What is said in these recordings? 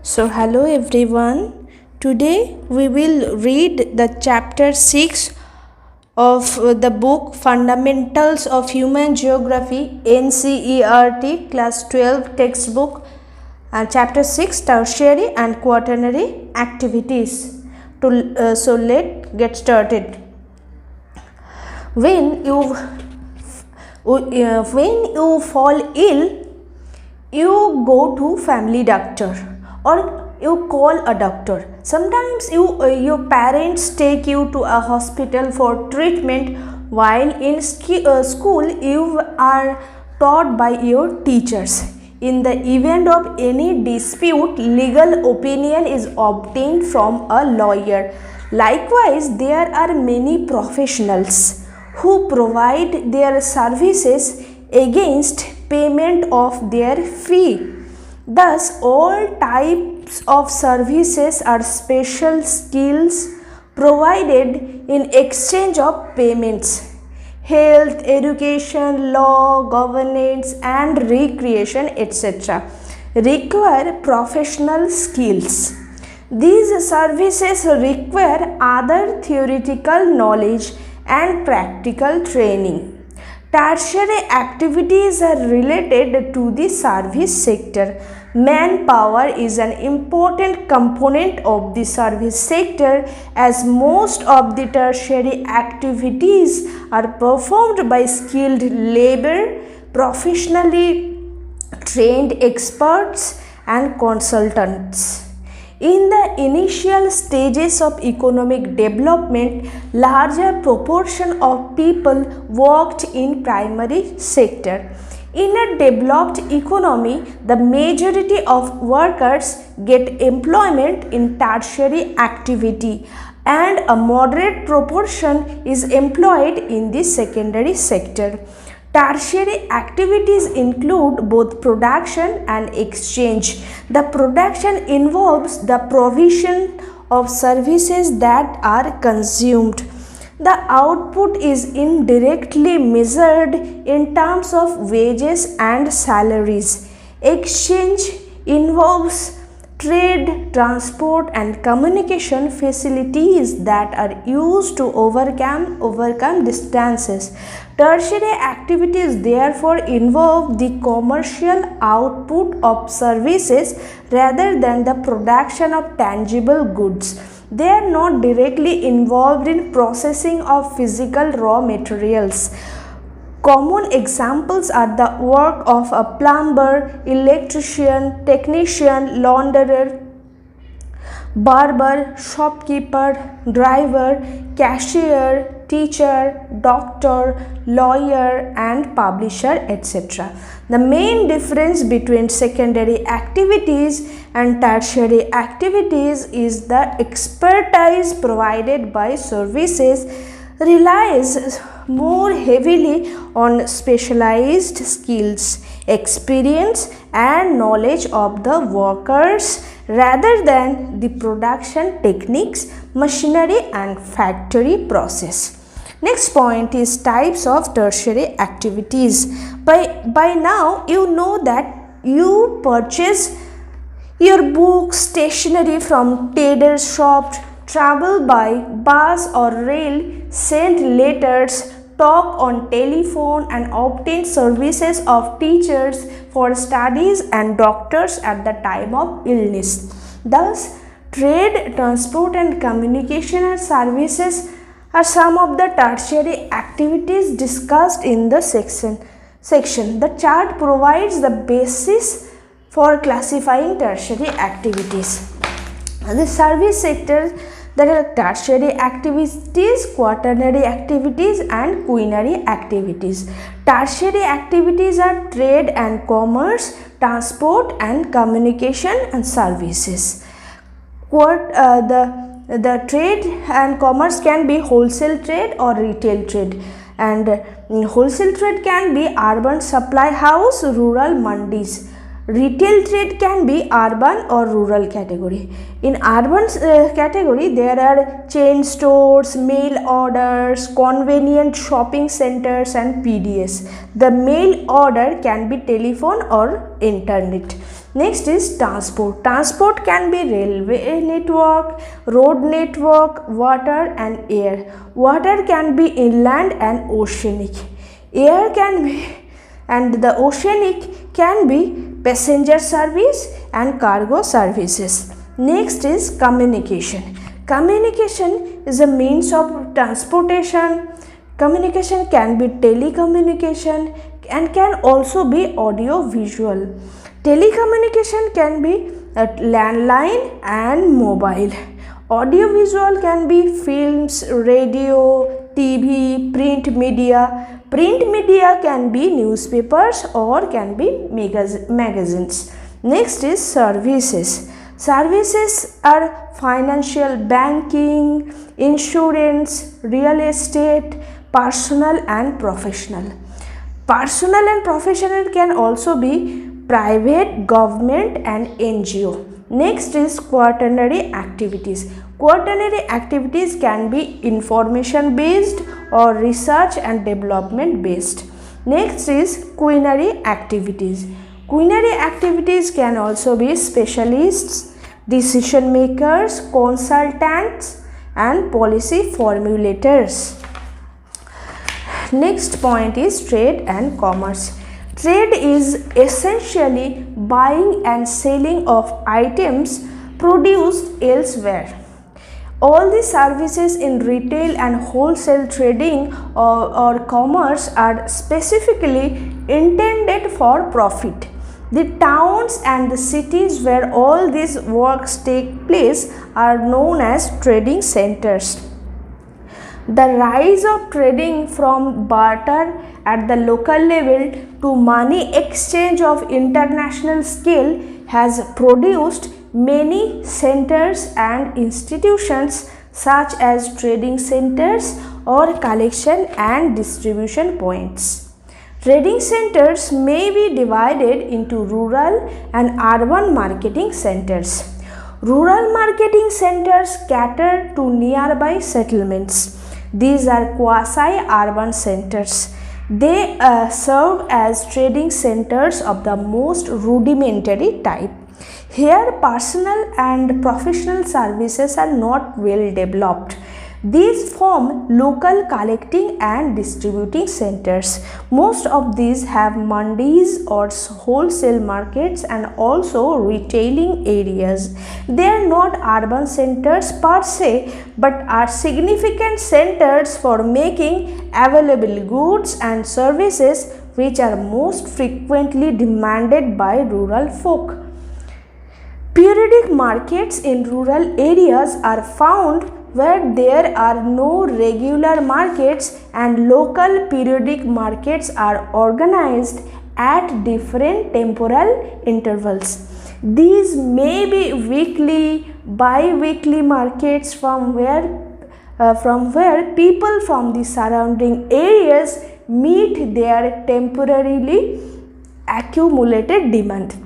So hello everyone. Today we will read the chapter 6 of the book Fundamentals of Human Geography, NCERT Class 12 textbook, and chapter 6 Tertiary and Quaternary Activities. So let's get started. When you fall ill, you go to family doctor or you call a doctor. Sometimes your parents take you to a hospital for treatment, while in school you are taught by your teachers. In the event of any dispute, legal opinion is obtained from a lawyer. Likewise, there are many professionals who provide their services against payment of their fee. Thus, all types of services are special skills provided in exchange of payments. Health, education, law, governance and recreation, etc. require professional skills. These services require other theoretical knowledge and practical training. Tertiary activities are related to the service sector. Manpower is an important component of the service sector, as most of the tertiary activities are performed by skilled labor, professionally trained experts and consultants. In the initial stages of economic development, larger proportion of people worked in primary sector. In a developed economy, the majority of workers get employment in tertiary activity and a moderate proportion is employed in the secondary sector. Tertiary activities include both production and exchange. The production involves the provision of services that are consumed. The output is indirectly measured in terms of wages and salaries. Exchange involves trade, transport and communication facilities that are used to overcome distances. Tertiary activities therefore involve the commercial output of services rather than the production of tangible goods. They are not directly involved in processing of physical raw materials. Common examples are the work of a plumber, electrician, technician, launderer, barber, shopkeeper, driver, cashier, teacher, doctor, lawyer and publisher, etc. The main difference between secondary activities and tertiary activities is the expertise provided by services relies more heavily on specialized skills, experience and knowledge of the workers rather than the production techniques, machinery and factory process. Next point is types of tertiary activities. By now you know that you purchase your books, stationery from tailor's shop, travel by bus or rail, send letters, talk on telephone and obtain services of teachers for studies and doctors at the time of illness. Thus, trade, transport and communication services are some of the tertiary activities discussed in the section. The chart provides the basis for classifying tertiary activities. The service sector, there are tertiary activities, quaternary activities and quinary activities. Tertiary activities are trade and commerce, transport and communication and services. The trade and commerce can be wholesale trade or retail trade, and wholesale trade can be urban supply house, rural mandis. Retail trade can be urban or rural category. In urban category, there are chain stores, mail orders, convenient shopping centers and PDS. The mail order can be telephone or internet. Next is transport. Transport can be railway network, road network, water and air. Water can be inland and oceanic. Air can be and the oceanic can be passenger service and cargo services. Next is communication. Communication is a means of transportation. Communication can be telecommunication and can also be audio visual. Telecommunication can be a landline and mobile. Audio visual can be films, radio, TV, print media. Print media can be newspapers or can be magazines. Next is services. Services are financial, banking, insurance, real estate, personal and professional. Personal and professional can also be private, government and NGO. Next is quaternary activities. Quaternary activities can be information based or research and development based. Next is quinary activities. Quinary activities can also be specialists, decision makers, consultants and policy formulators. Next point is trade and commerce. Trade is essentially buying and selling of items produced elsewhere. All the services in retail and wholesale trading or commerce are specifically intended for profit. The towns and the cities where all these works take place are known as trading centers. The rise of trading from barter at the local level to money exchange of international scale has produced many centers and institutions such as trading centers or collection and distribution points. Trading centers may be divided into rural and urban marketing centers. Rural marketing centers cater to nearby settlements. These are quasi-urban centers. They serve as trading centers of the most rudimentary type. Here, personal and professional services are not well developed. These form local collecting and distributing centers. Most of these have mandis or wholesale markets and also retailing areas. They are not urban centers per se, but are significant centers for making available goods and services which are most frequently demanded by rural folk. Periodic markets in rural areas are found where there are no regular markets, and local periodic markets are organized at different temporal intervals. These may be weekly, bi-weekly markets from where people from the surrounding areas meet their temporarily accumulated demand.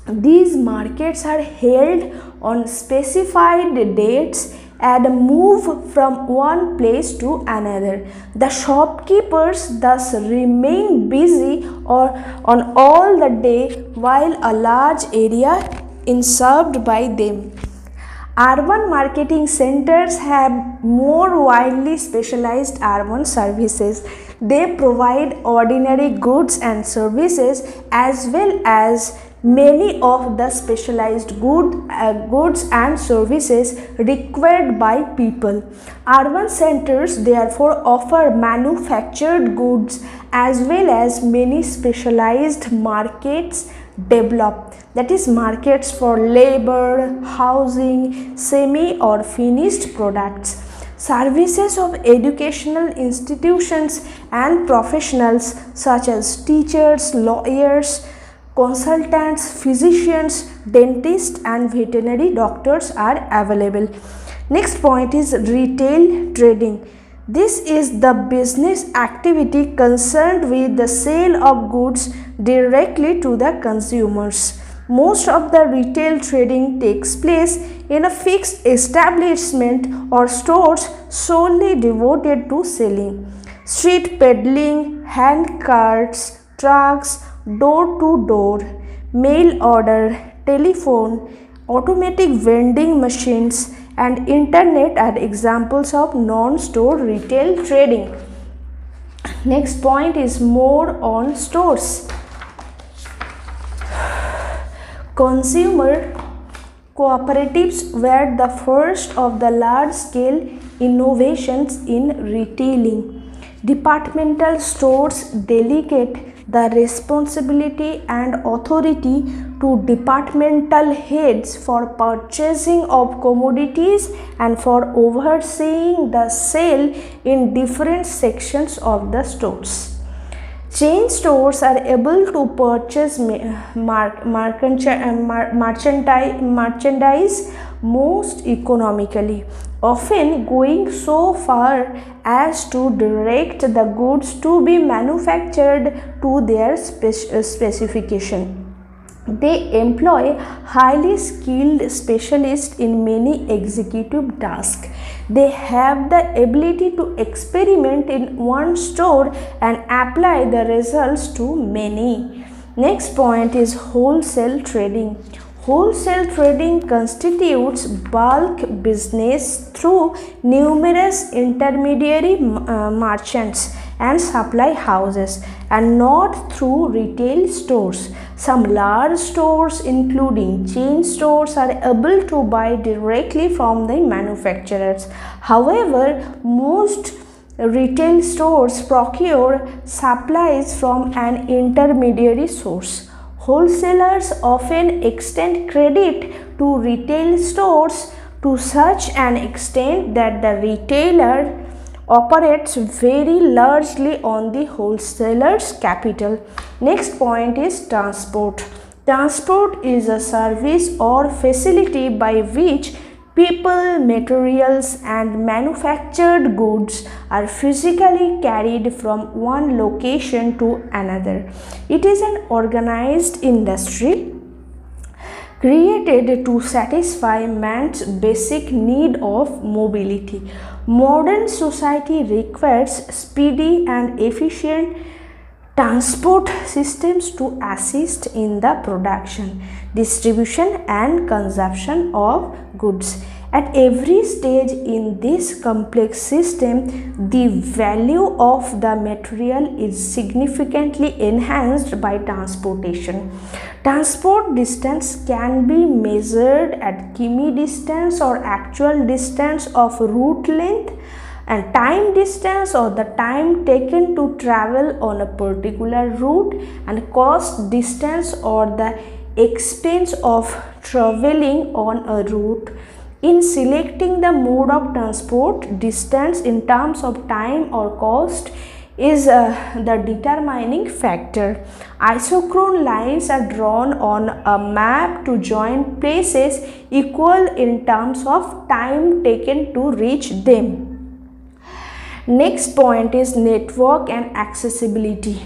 These markets are held on specified dates and move from one place to another. The shopkeepers thus remain busy on all the day while a large area is served by them. Urban marketing centers have more widely specialized urban services. They provide ordinary goods and services as well as many of the specialized goods and services required by people. Urban centers therefore offer manufactured goods as well as many specialized markets developed, that is markets for labor, housing, semi or finished products. Services of educational institutions and professionals such as teachers, lawyers, consultants, physicians, dentists and veterinary doctors are available. Next point is retail trading. This is the business activity concerned with the sale of goods directly to the consumers. Most of the retail trading takes place in a fixed establishment or stores solely devoted to selling. Street peddling, hand carts, trucks, door to door, mail order, telephone, automatic vending machines, and internet are examples of non-store retail trading. Next point is more on stores. Consumer cooperatives were the first of the large-scale innovations in retailing. Departmental stores delegate the responsibility and authority to departmental heads for purchasing of commodities and for overseeing the sale in different sections of the stores. Chain stores are able to purchase merchandise most economically, often going so far as to direct the goods to be manufactured to their specification. They employ highly skilled specialists in many executive tasks. They have the ability to experiment in one store and apply the results to many. Next point is wholesale trading. Wholesale trading constitutes bulk business through numerous intermediary merchants and supply houses, and not through retail stores. Some large stores, including chain stores, are able to buy directly from the manufacturers. However, most retail stores procure supplies from an intermediary source. Wholesalers often extend credit to retail stores to such an extent that the retailer operates very largely on the wholesaler's capital. Next point is transport. Transport is a service or facility by which people, materials, and manufactured goods are physically carried from one location to another. It is an organized industry created to satisfy man's basic need of mobility. Modern society requires speedy and efficient transport systems to assist in the production, distribution, and consumption of goods. At every stage in this complex system, the value of the material is significantly enhanced by transportation. Transport distance can be measured at kilometer distance or actual distance of route length, and time distance or the time taken to travel on a particular route, and cost distance or the expense of traveling on a route. In selecting the mode of transport, distance in terms of time or cost is the determining factor. Isochrone lines are drawn on a map to join places equal in terms of time taken to reach them. Next point is network and accessibility.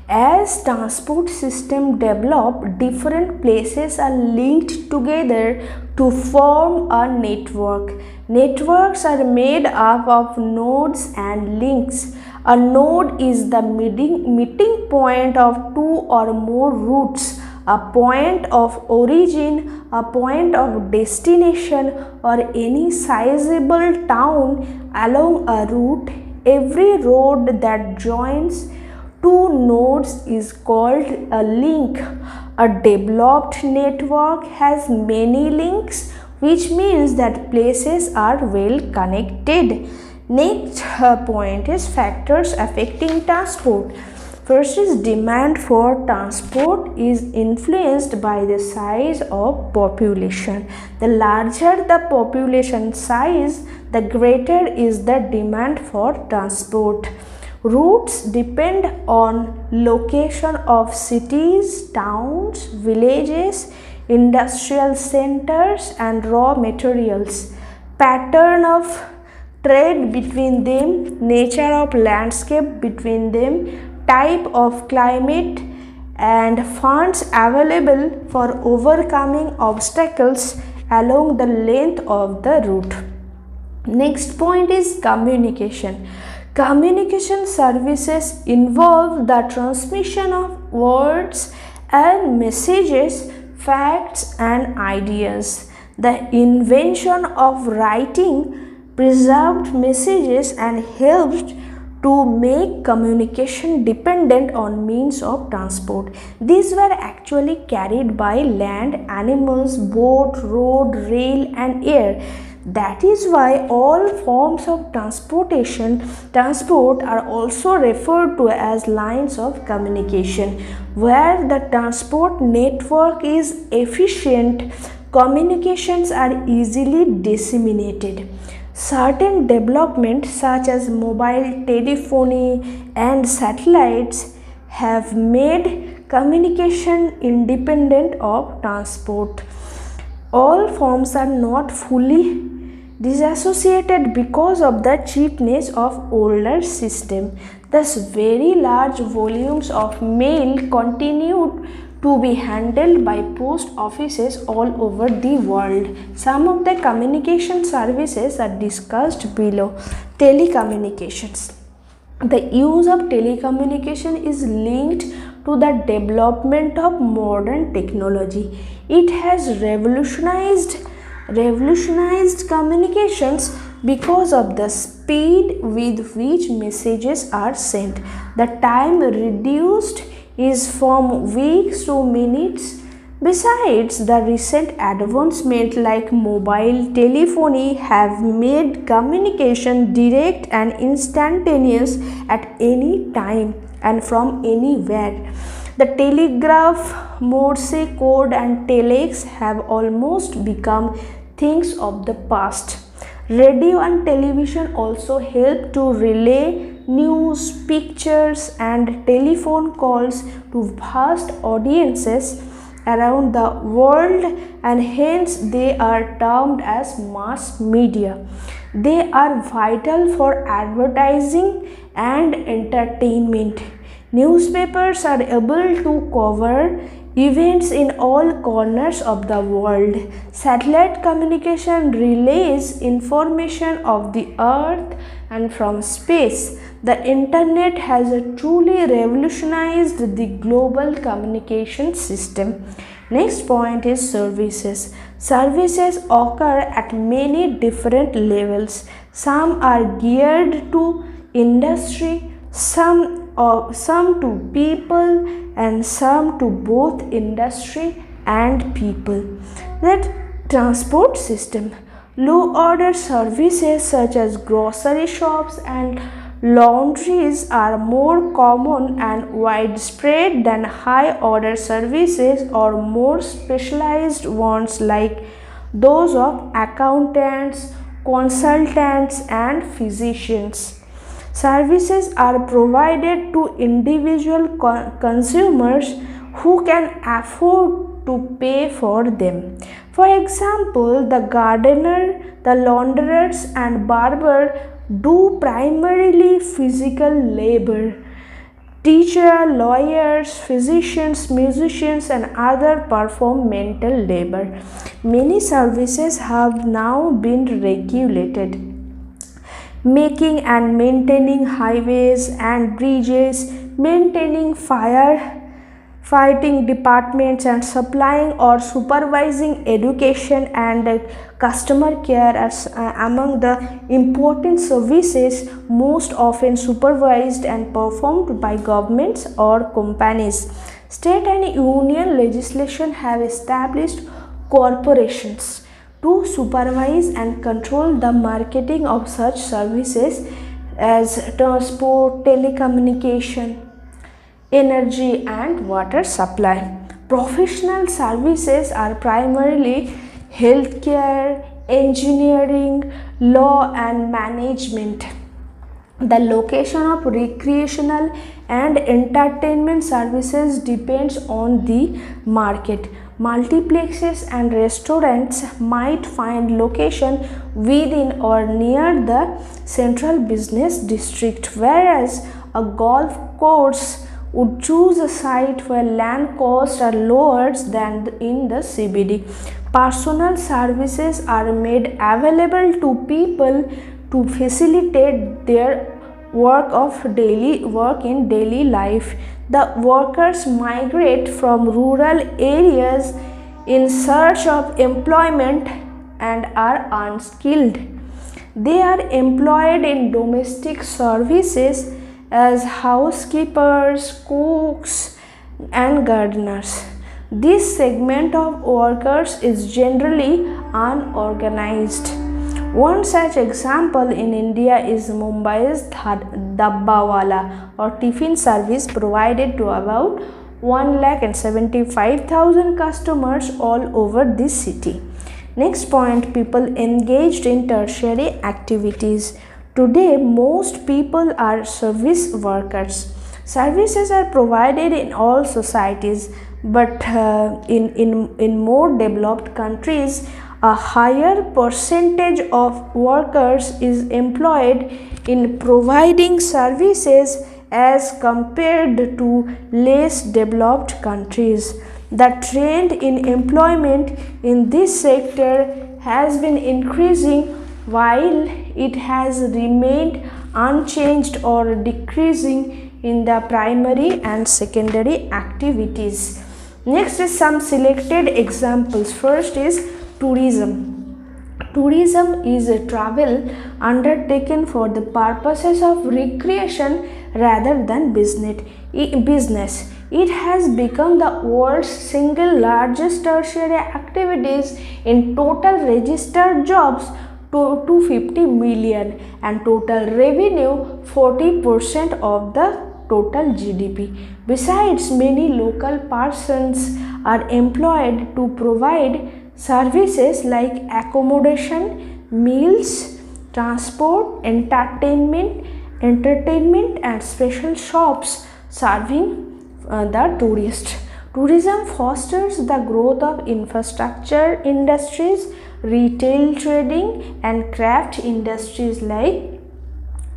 As transport system develop, different places are linked together to form a network. Networks are made up of nodes and links. A node is the meeting point of two or more routes, a point of origin, a point of destination, or any sizable town along a route. Every road that joins two nodes is called a link. A developed network has many links, which means that places are well connected. Next point is factors affecting transport. First is demand for transport is influenced by the size of population. The larger the population size, the greater is the demand for transport. Routes depend on location of cities, towns, villages, industrial centers, and raw materials. Pattern of trade between them, nature of landscape between them, type of climate, and funds available for overcoming obstacles along the length of the route. Next point is communication. Communication services involve the transmission of words and messages, facts, and ideas. The invention of writing preserved messages and helped to make communication dependent on means of transport. These were actually carried by land, animals, boat, road, rail, and air. That is why all forms of transport are also referred to as lines of communication. Where the transport network is efficient, communications are easily disseminated. Certain developments such as mobile telephony and satellites have made communication independent of transport. All forms are not fully disassociated because of the cheapness of older system. Thus, very large volumes of mail continued to be handled by post offices all over the world. Some of the communication services are discussed below. Telecommunications. The use of telecommunication is linked to the development of modern technology. It has revolutionized communications because of the speed with which messages are sent. The time reduced is from weeks to minutes. Besides, the recent advancements like mobile telephony have made communication direct and instantaneous at any time and from anywhere. The telegraph, Morse code, and telex have almost become things of the past. Radio and television also help to relay news, pictures, and telephone calls to vast audiences around the world, and hence they are termed as mass media. They are vital for advertising and entertainment. Newspapers are able to cover events in all corners of the world. Satellite communication relays information of the earth and from space. The internet has truly revolutionized the global communication system. Next point is services. Services occur at many different levels. Some are geared to industry, some to people, and some to both industry and people. That transport system. Low order services such as grocery shops and laundries are more common and widespread than high order services or more specialized ones like those of accountants, consultants, and physicians. Services are provided to individual consumers who can afford to pay for them. For example, the gardener, the launderers, and barber do primarily physical labor. Teacher, lawyers, physicians, musicians, and others perform mental labor. Many services have now been regulated. Making and maintaining highways and bridges, maintaining fighting departments, and supplying or supervising education and customer care as among the important services most often supervised and performed by governments or companies. State and union legislation have established corporations to supervise and control the marketing of such services as transport, telecommunication, energy, and water supply. Professional services are primarily healthcare, engineering, law, and management. The location of recreational and entertainment services depends on the market. Multiplexes and restaurants might find location within or near the central business district, whereas a golf course would choose a site where land costs are lower than in the CBD. Personal services are made available to people to facilitate their work in daily life. The workers migrate from rural areas in search of employment and are unskilled. They are employed in domestic services as housekeepers, cooks, and gardeners. This segment of workers is generally unorganized. One such example in India is Mumbai's Dabbawala or tiffin service provided to about 1,75,000 customers all over this city. Next point, people engaged in tertiary activities. Today, most people are service workers. Services are provided in all societies, but in more developed countries, a higher percentage of workers is employed in providing services as compared to less developed countries. The trend in employment in this sector has been increasing while it has remained unchanged or decreasing in the primary and secondary activities. Next is some selected examples. First is tourism. Tourism is a travel undertaken for the purposes of recreation rather than business. It has become the world's single largest tertiary activities in total registered jobs to 250 million and total revenue 40% of the total GDP. Besides, many local persons are employed to provide services like accommodation, meals, transport, entertainment and special shops serving the tourist. Tourism fosters the growth of infrastructure industries, retail trading and craft industries like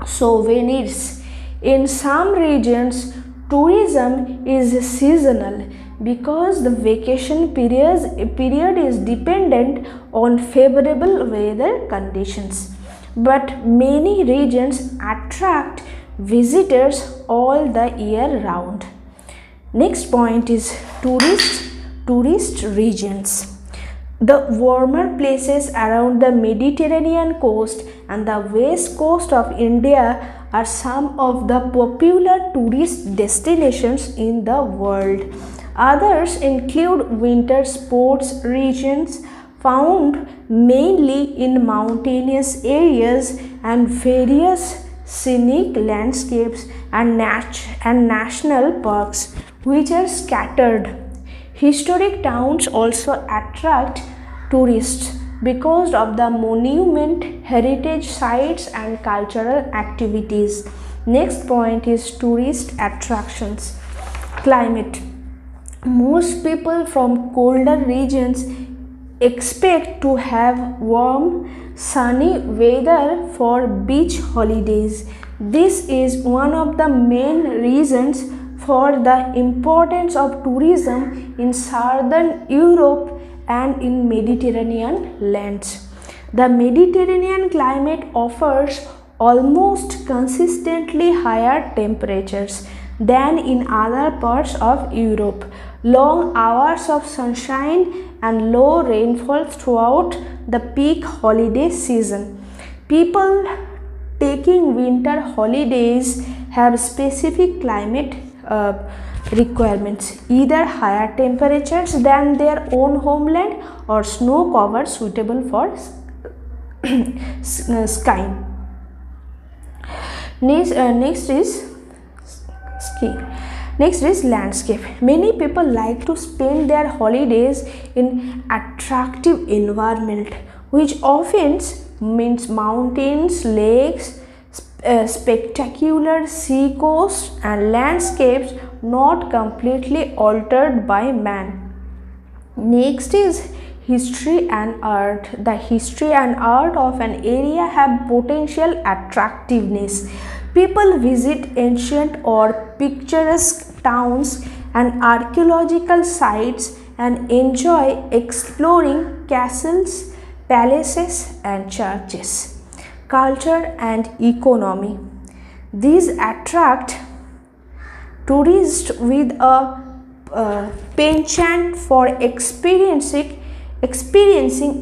souvenirs. In some regions, tourism is seasonal because the vacation period is dependent on favorable weather conditions. But many regions attract visitors all the year round. Next point is tourist regions. The warmer places around the Mediterranean coast and the west coast of India are some of the popular tourist destinations in the world. Others include winter sports regions found mainly in mountainous areas and various scenic landscapes and national parks which are scattered. Historic towns also attract tourists because of the monument, heritage sites and cultural activities. Next point is tourist attractions. Climate. Most people from colder regions expect to have warm, sunny weather for beach holidays. This is one of the main reasons for the importance of tourism in southern Europe and in Mediterranean lands. The Mediterranean climate offers almost consistently higher temperatures than in other parts of Europe. Long hours of sunshine and low rainfall throughout the peak holiday season. People taking winter holidays have specific climate requirements, either higher temperatures than their own homeland or snow cover suitable for skiing. Next is skiing. Next is landscape. Many people like to spend their holidays in attractive environment, which often means mountains, lakes, spectacular sea coasts and landscapes not completely altered by man. Next is history and art. The history and art of an area have potential attractiveness. People visit ancient or picturesque towns and archaeological sites and enjoy exploring castles, palaces and churches. Culture and economy. These attract tourists with a penchant for experiencing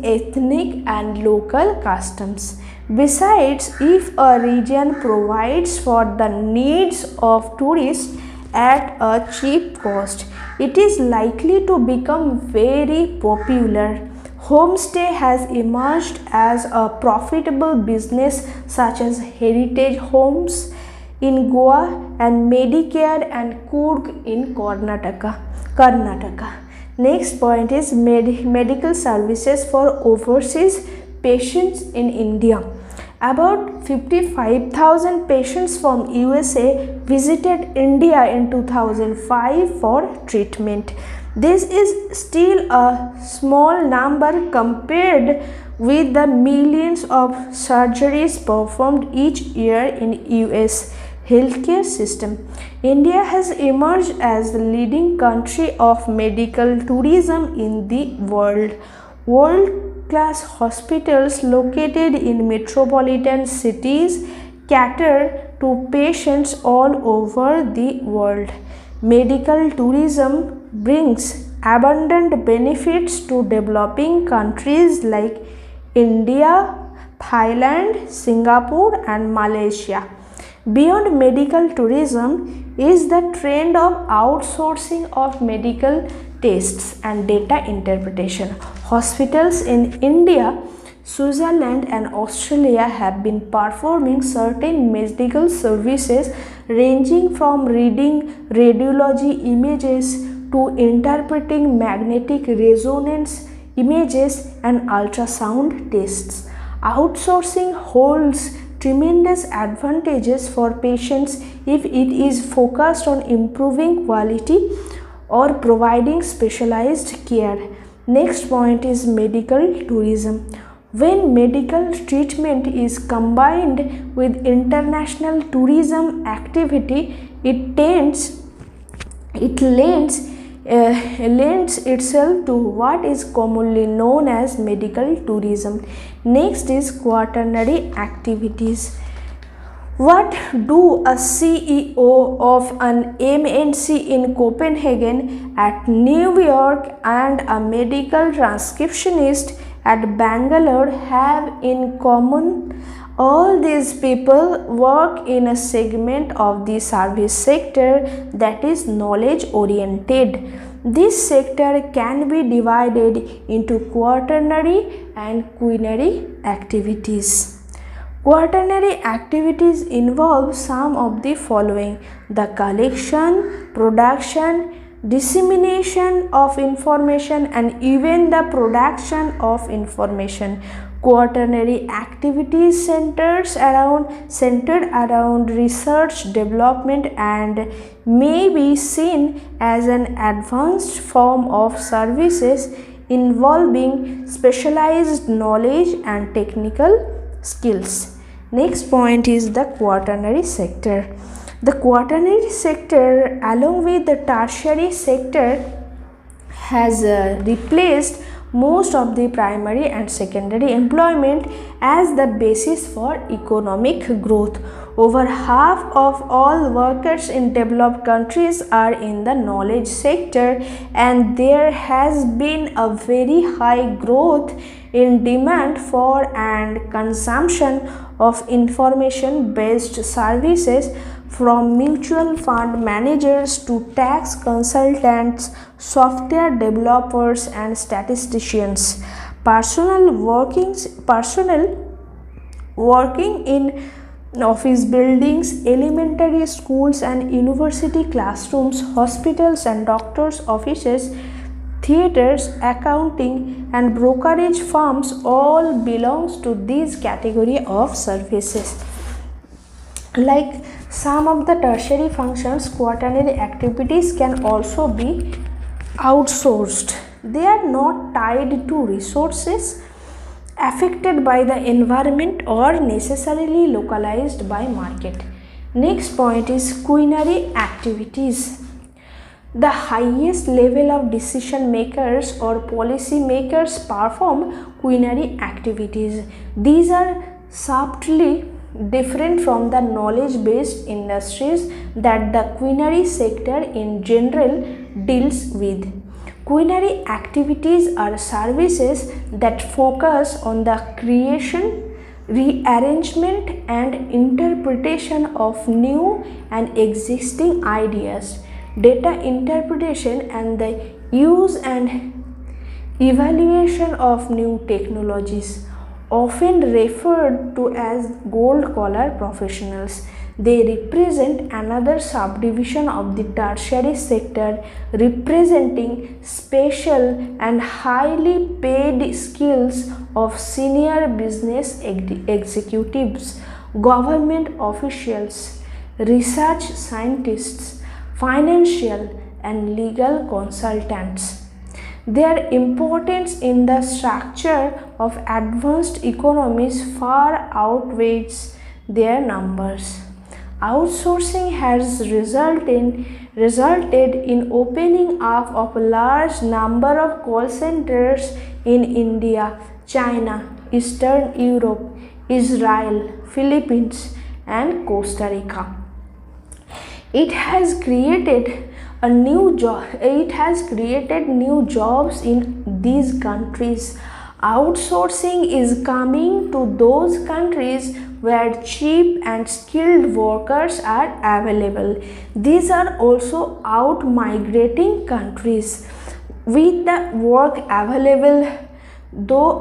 ethnic and local customs. Besides, if a region provides for the needs of tourists at a cheap cost, it is likely to become very popular. Homestay has emerged as a profitable business, such as heritage homes in Goa and Medicare and Coorg in Karnataka. Next point is medical services for overseas patients in India. About 55,000 patients from USA visited India in 2005 for treatment. This is still a small number compared with the millions of surgeries performed each year in US healthcare system. India has emerged as the leading country of medical tourism in the world. World-class hospitals located in metropolitan cities cater to patients all over the world. Medical tourism brings abundant benefits to developing countries like India, Thailand, Singapore, and Malaysia. Beyond medical tourism is the trend of outsourcing of medical tests and data interpretation. Hospitals in India, Switzerland, and Australia have been performing certain medical services ranging from reading radiology images to interpreting magnetic resonance images and ultrasound tests. Outsourcing holds tremendous advantages for patients if it is focused on improving quality or providing specialized care. Next point is medical tourism. When medical treatment is combined with international tourism activity, it lends itself to what is commonly known as medical tourism. Next is quaternary activities. What do a CEO of an MNC in Copenhagen, at New York, and a medical transcriptionist at Bangalore have in common? All these people work in a segment of the service sector that is knowledge oriented. This sector can be divided into quaternary and quinary activities. Quaternary activities involve some of the following: the collection, production, dissemination of information, and even the production of information. Quaternary activities centered around research development and may be seen as an advanced form of services involving specialized knowledge and technical skills. Next point is the quaternary sector. The quaternary sector, along with the tertiary sector, has replaced most of the primary and secondary employment as the basis for economic growth. Over half of all workers in developed countries are in the knowledge sector, and there has been a very high growth in demand for and consumption of information based services, from mutual fund managers to tax consultants, software developers, and statisticians. Personnel working in office buildings, elementary schools and university classrooms, hospitals and doctors' offices, theaters, accounting and brokerage firms all belongs to this category of services. Like some of the tertiary functions, quaternary activities can also be outsourced. They are not tied to resources affected by the environment or necessarily localized by market. Next point is quinary activities. The highest level of decision makers or policy makers perform quinary activities. These are subtly different from the knowledge-based industries that the quinary sector in general deals with. Quinary activities are services that focus on the creation, rearrangement and interpretation of new and existing ideas, data interpretation and the use and evaluation of new technologies, often referred to as gold-collar professionals. They represent another subdivision of the tertiary sector, representing special and highly paid skills of senior business executives, government officials, research scientists, financial and legal consultants. Their importance in the structure of advanced economies far outweighs their numbers. Outsourcing has resulted in opening up of a large number of call centers in India, China, Eastern Europe, Israel, Philippines, and Costa Rica. It has created new jobs in these countries. Outsourcing is coming to those countries where cheap and skilled workers are available. These are also out-migrating countries. With the work available through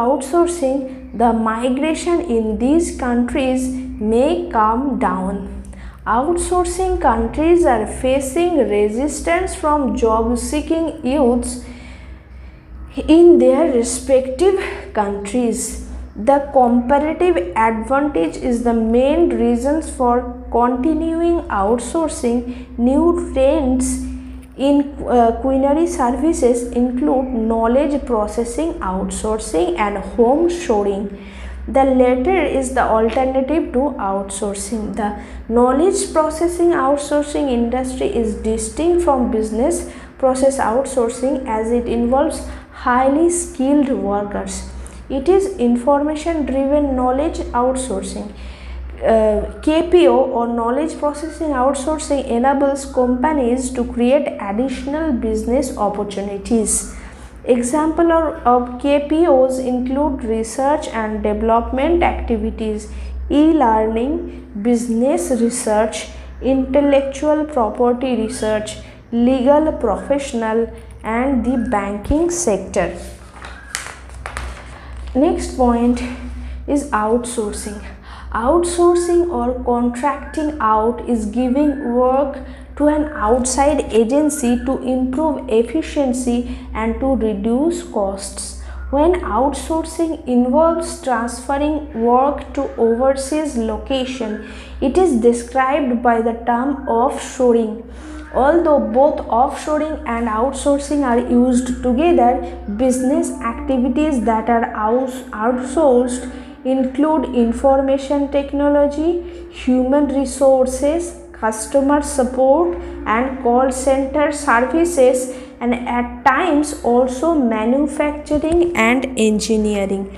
outsourcing, the migration in these countries may come down. Outsourcing countries are facing resistance from job-seeking youths in their respective countries. The comparative advantage is the main reasons for continuing outsourcing. New trends in quinary services include knowledge processing outsourcing and home shoring. The latter is the alternative to outsourcing. The knowledge processing outsourcing industry is distinct from business process outsourcing as it involves highly skilled workers. It is information driven knowledge outsourcing. KPO or knowledge processing outsourcing enables companies to create additional business opportunities. Example of KPOs include research and development activities, e-learning, business research, intellectual property research, legal professional, and the banking sector. Next point is outsourcing. Outsourcing or contracting out is giving work to an outside agency to improve efficiency and to reduce costs. When outsourcing involves transferring work to overseas location, it is described by the term offshoring. Although both offshoring and outsourcing are used together, business activities that are outsourced include information technology, human resources, customer support and call center services, and at times also manufacturing and engineering.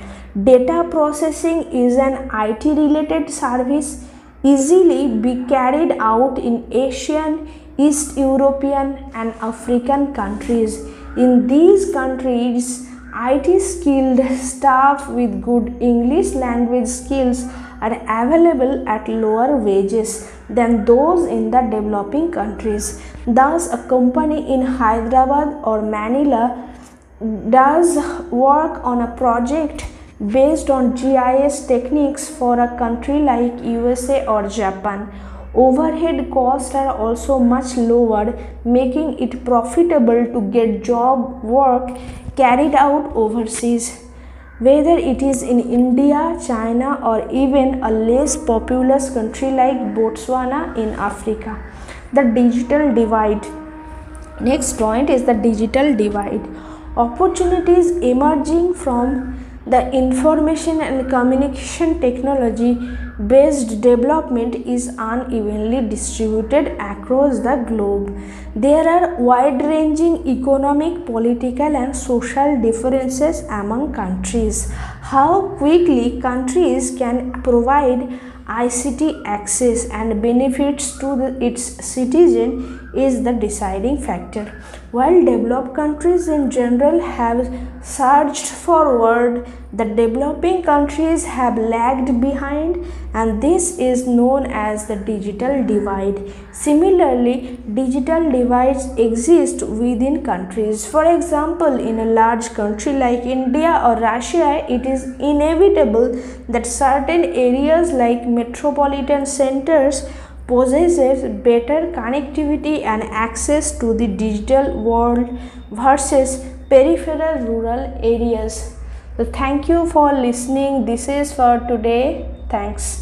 Data processing is an IT related service easily be carried out in Asian, East European and African countries. In these countries, IT skilled staff with good English language skills are available at lower wages than those in the developing countries. Thus, a company in Hyderabad or Manila does work on a project based on GIS techniques for a country like USA or Japan. Overhead costs are also much lower, making it profitable to get job work carried out overseas, whether it is in India, China or even a less populous country like Botswana in Africa. The digital divide. Next point is the digital divide. Opportunities emerging from the information and communication technology based development is unevenly distributed across the globe. There are wide-ranging economic, political, and social differences among countries. How quickly countries can provide ICT access and benefits to its citizens is the deciding factor. While developed countries in general have surged forward, the developing countries have lagged behind, and this is known as the digital divide. Similarly, digital divides exist within countries. For example, in a large country like India or Russia, it is inevitable that certain areas like metropolitan centers possesses better connectivity and access to the digital world versus peripheral rural areas. So thank you for listening. This is for today. Thanks.